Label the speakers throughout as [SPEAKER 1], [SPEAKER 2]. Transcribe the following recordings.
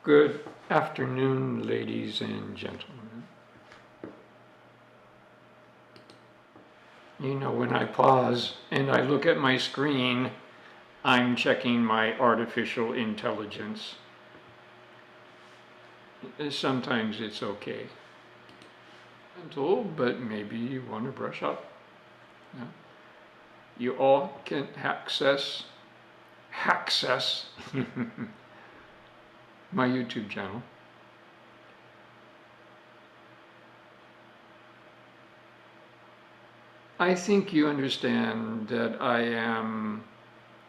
[SPEAKER 1] Good afternoon, ladies and gentlemen. You know, when I pause and I look at my screen, I'm checking my artificial intelligence. Sometimes it's okay. But maybe you want to brush up. Yeah. You all can access my YouTube channel. I think you understand that I am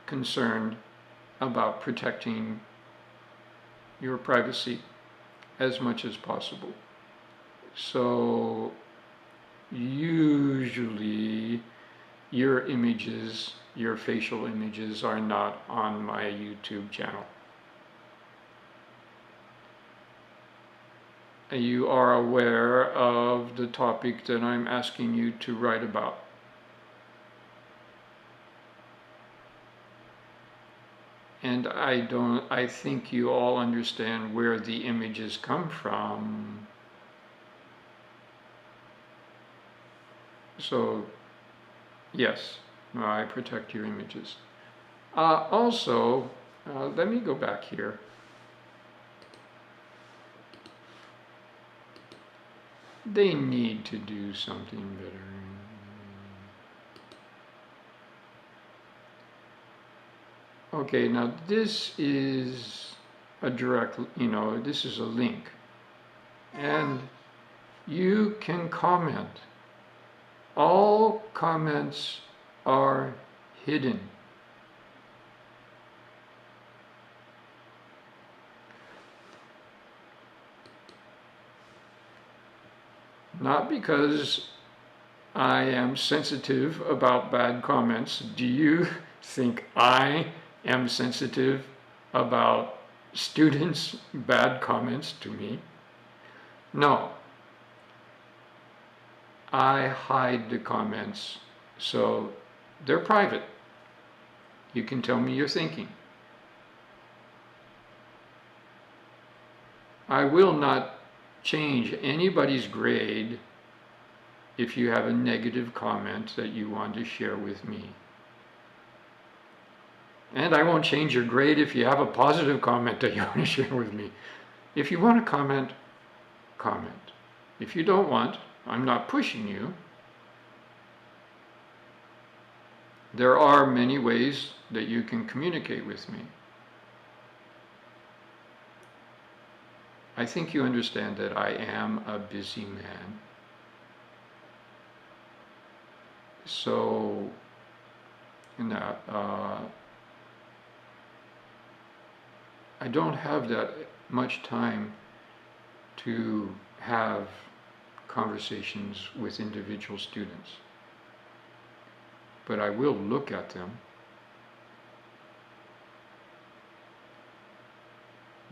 [SPEAKER 1] concerned about protecting your privacy as much as possible. So usually your images, your facial images, are not on my YouTube channel. You are aware of the topic that I'm asking you to write about. And I think you all understand where the images come from. So, yes, I protect your images. Also, let me go back here. They need to do something better. Okay, now this is a direct, this is a link. And you can comment. All comments are hidden. Not because I am sensitive about bad comments. Do you think I am sensitive about students' bad comments to me? No. I hide the comments, so they're private. You can tell me your thinking. I will not change anybody's grade if you have a negative comment that you want to share with me. And I won't change your grade if you have a positive comment that you want to share with me. If you want to comment, comment. If you don't want, I'm not pushing you. There are many ways that you can communicate with me. I think you understand that I am a busy man. So, I don't have that much time to have conversations with individual students. But I will look at them.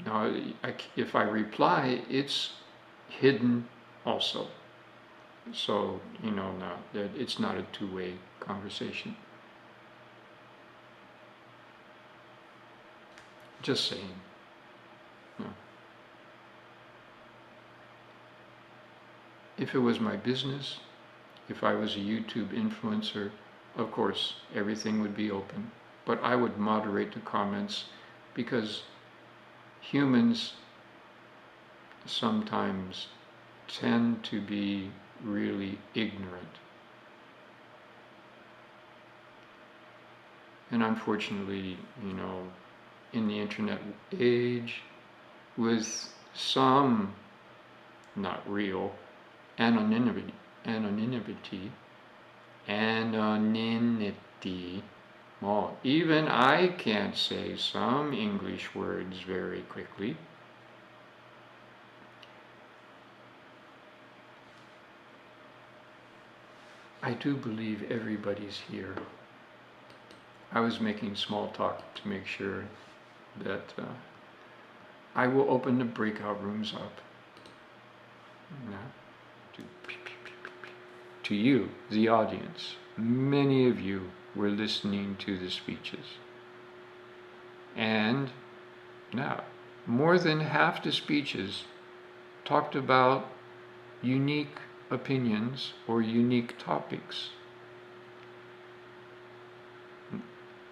[SPEAKER 1] Now, if I reply, it's hidden also. So, it's not a two-way conversation. Just saying. No. If it was my business, if I was a YouTube influencer, of course, everything would be open. But I would moderate the comments because humans sometimes tend to be really ignorant. And unfortunately, in the internet age, with some not real anonymity, well, even I can't say some English words very quickly. I do believe everybody's here. I was making small talk to make sure that I will open the breakout rooms up. To you, the audience. Many of you were listening to the speeches. And now, more than half the speeches talked about unique opinions or unique topics.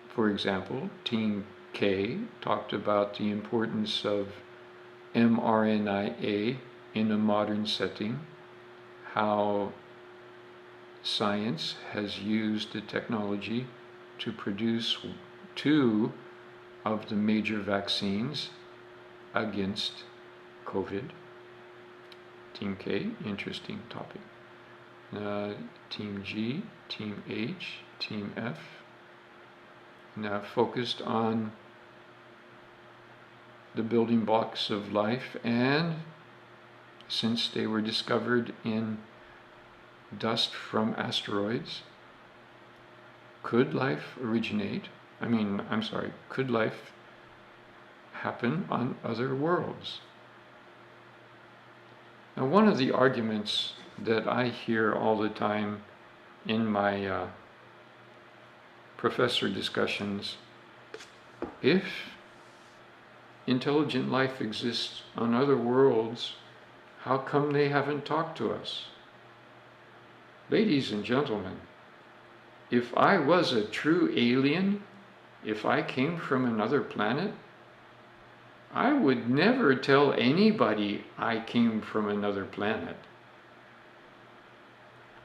[SPEAKER 1] For example, Team K talked about the importance of mRNA in a modern setting, how science has used the technology to produce 2 of the major vaccines against COVID. Team K, interesting topic. Team G, Team H, Team F, now focused on the building blocks of life, and since they were discovered in dust from asteroids, could life could life happen on other worlds? Now, one of the arguments that I hear all the time in my professor discussions, if intelligent life exists on other worlds, how come they haven't talked to us? Ladies and gentlemen, if I was a true alien, if I came from another planet, I would never tell anybody I came from another planet.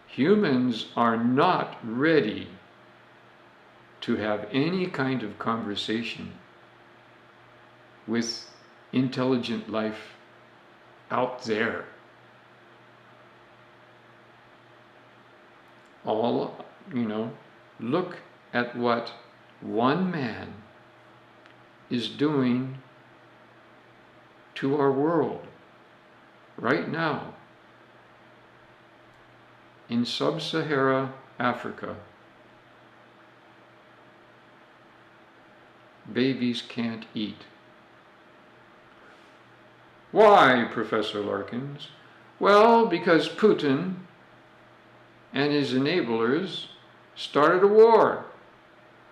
[SPEAKER 1] Humans are not ready to have any kind of conversation with intelligent life out there. Look at what one man is doing to our world right now. In sub-Saharan Africa, babies can't eat. Why, Professor Larkins? Well, because Putin and his enablers started a war.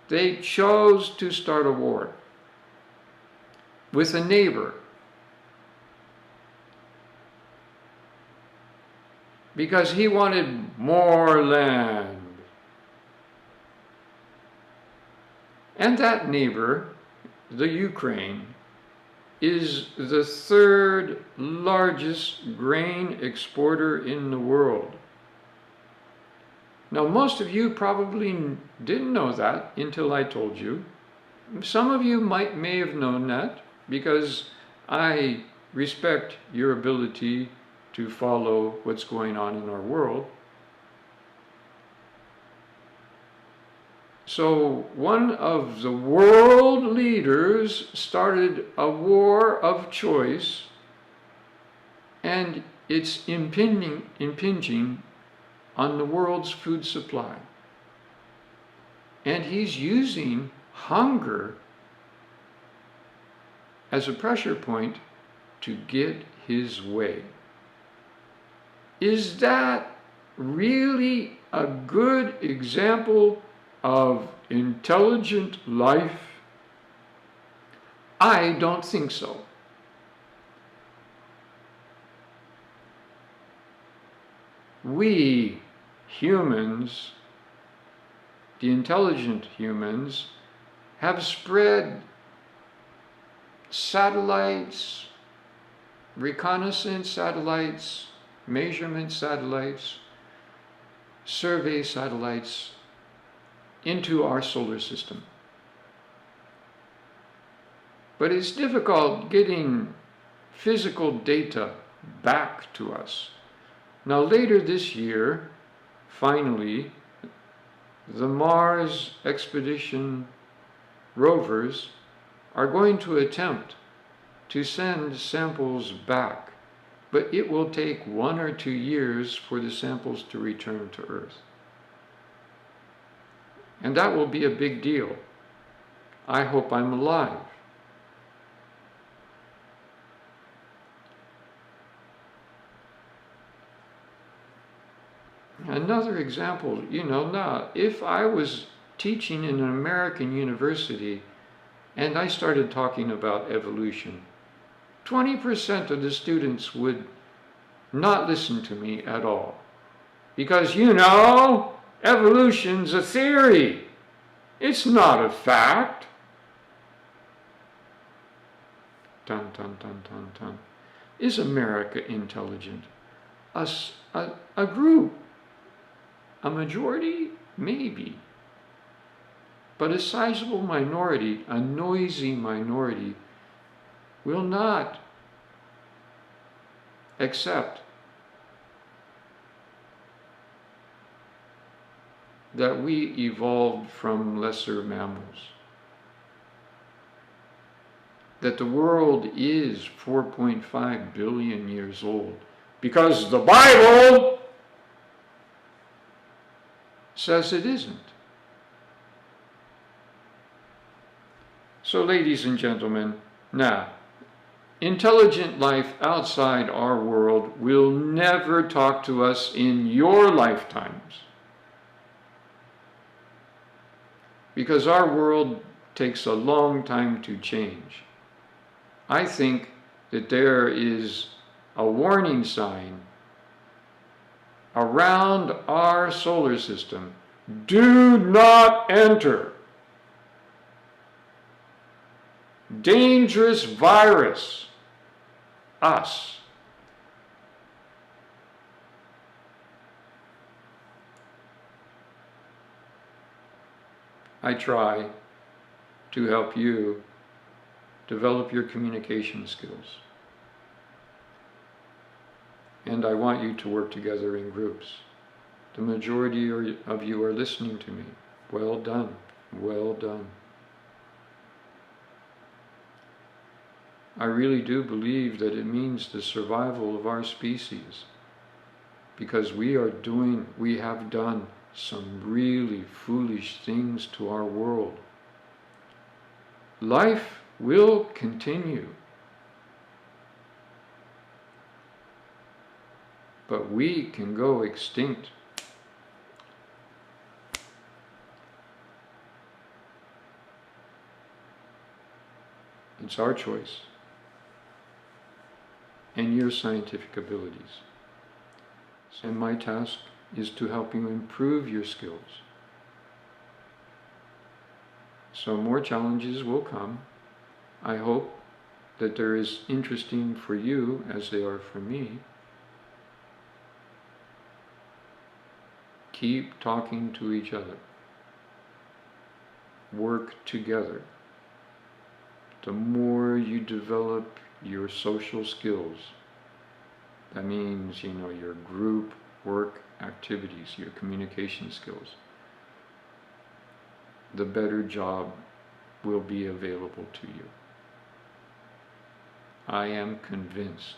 [SPEAKER 1] They chose to start a war with a neighbor because he wanted more land. And that neighbor, the Ukraine, is the 3rd largest grain exporter in the world. Now, most of you probably didn't know that until I told you. Some of you may have known that because I respect your ability to follow what's going on in our world. So one of the world leaders started a war of choice, and it's impinging on the world's food supply. And he's using hunger as a pressure point to get his way. Is that really a good example of intelligent life? I don't think so. We humans, the intelligent humans, have spread satellites, reconnaissance satellites, measurement satellites, survey satellites into our solar system. But it's difficult getting physical data back to us. Now, later this year, finally, the Mars expedition rovers are going to attempt to send samples back, but it will take 1 or 2 years for the samples to return to Earth. And that will be a big deal. I hope I'm alive. Another example, now, if I was teaching in an American university and I started talking about evolution, 20% of the students would not listen to me at all. Because, you know, evolution's a theory. It's not a fact. Dun, dun, dun, dun, dun. Is America intelligent? A group, a majority, maybe. But a sizable minority, a noisy minority, will not accept that we evolved from lesser mammals. That the world is 4.5 billion years old. Because the Bible says it isn't. So, ladies and gentlemen, now, intelligent life outside our world will never talk to us in your lifetimes. Because our world takes a long time to change. I think that there is a warning sign around our solar system. Do not enter. Dangerous virus. Us. I try to help you develop your communication skills. And I want you to work together in groups. The majority of you are listening to me. Well done. Well done. I really do believe that it means the survival of our species. Because we have done some really foolish things to our world. Life will continue. But we can go extinct. It's our choice. And your scientific abilities. And my task is to help you improve your skills. So more challenges will come. I hope that they're as interesting for you as they are for me. Keep talking to each other. Work together. The more you develop your social skills, that means, your group work activities, your communication skills, the better job will be available to you. I am convinced.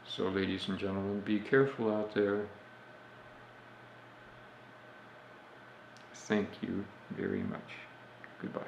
[SPEAKER 1] So, ladies and gentlemen, be careful out there. Thank you very much. Goodbye.